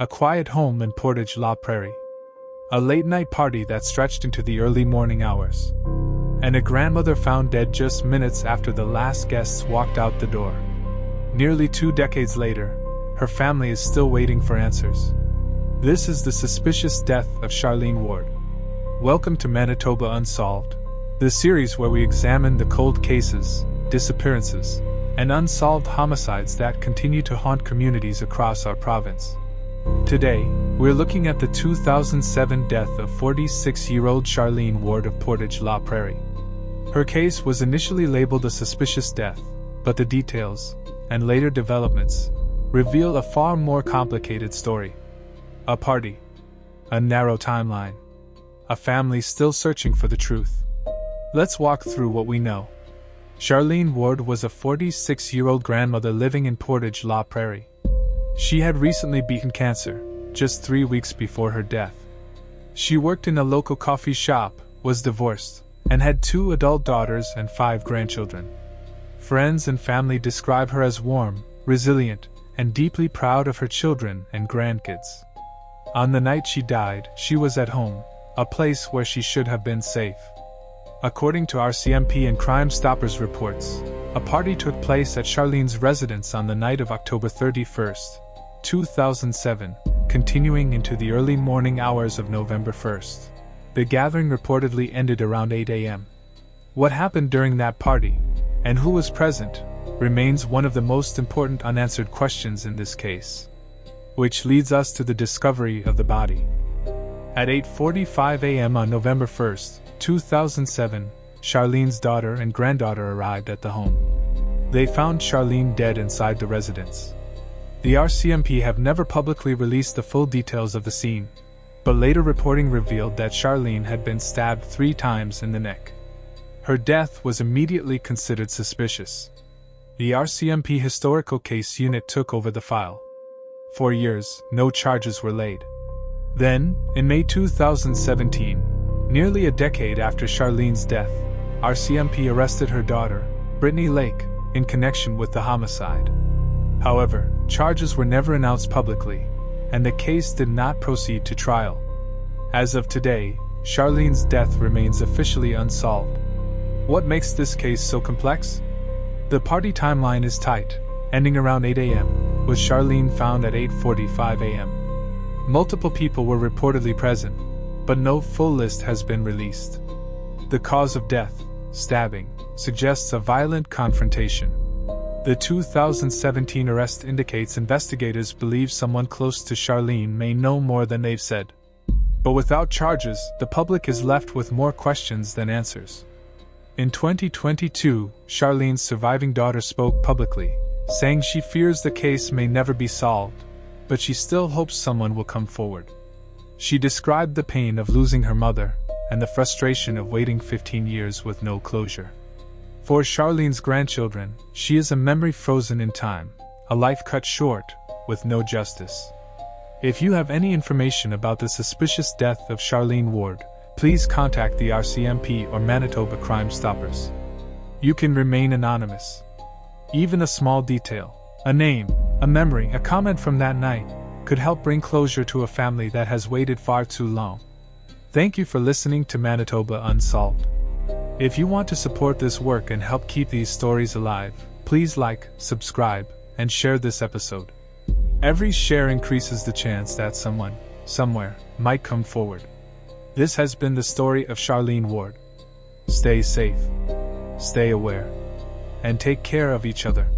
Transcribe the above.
A quiet home in Portage la Prairie. A late-night party that stretched into the early morning hours. And a grandmother found dead just minutes after the last guests walked out the door. Nearly 2 decades later, her family is still waiting for answers. This is the suspicious death of Charlene Ward. Welcome to Manitoba Unsolved, the series where we examine the cold cases, disappearances, and unsolved homicides that continue to haunt communities across our province. Today, we're looking at the 2007 death of 46-year-old Charlene Ward of Portage la Prairie. Her case was initially labeled a suspicious death, but the details, and later developments, reveal a far more complicated story. A party, a narrow timeline, a family still searching for the truth. Let's walk through what we know. Charlene Ward was a 46-year-old grandmother living in Portage la Prairie. She had recently beaten cancer, just 3 weeks before her death. She worked in a local coffee shop, was divorced, and had 2 adult daughters and 5 grandchildren. Friends and family describe her as warm, resilient, and deeply proud of her children and grandkids. On the night she died, she was at home, a place where she should have been safe. According to RCMP and Crime Stoppers reports, a party took place at Charlene's residence on the night of October 31st, 2007, continuing into the early morning hours of November 1st. The gathering reportedly ended around 8 a.m. What happened during that party, and who was present, remains one of the most important unanswered questions in this case. Which leads us to the discovery of the body. At 8:45 a.m. on November 1st, 2007, Charlene's daughter and granddaughter arrived at the home. They found Charlene dead inside the residence. The RCMP have never publicly released the full details of the scene, but later reporting revealed that Charlene had been stabbed 3 times in the neck. Her death was immediately considered suspicious. The RCMP Historical Case Unit took over the file. For years, no charges were laid. Then, in May 2017, nearly a decade after Charlene's death, RCMP arrested her daughter, Brittany Lake, in connection with the homicide. However, charges were never announced publicly, and the case did not proceed to trial. As of today, Charlene's death remains officially unsolved. What makes this case so complex? The party timeline is tight, ending around 8 a.m., with Charlene found at 8:45 a.m. Multiple people were reportedly present, but no full list has been released. The cause of death, stabbing, suggests a violent confrontation. The 2017 arrest indicates investigators believe someone close to Charlene may know more than they've said. But without charges, the public is left with more questions than answers. In 2022, Charlene's surviving daughter spoke publicly, saying she fears the case may never be solved, but she still hopes someone will come forward. She described the pain of losing her mother, and the frustration of waiting 15 years with no closure. For Charlene's grandchildren, she is a memory frozen in time, a life cut short, with no justice. If you have any information about the suspicious death of Charlene Ward, please contact the RCMP or Manitoba Crime Stoppers. You can remain anonymous. Even a small detail, a name, a memory, a comment from that night, could help bring closure to a family that has waited far too long. Thank you for listening to Manitoba Unsolved. If you want to support this work and help keep these stories alive, please like, subscribe, and share this episode. Every share increases the chance that someone, somewhere, might come forward. This has been the story of Charlene Ward. Stay safe, stay aware, and take care of each other.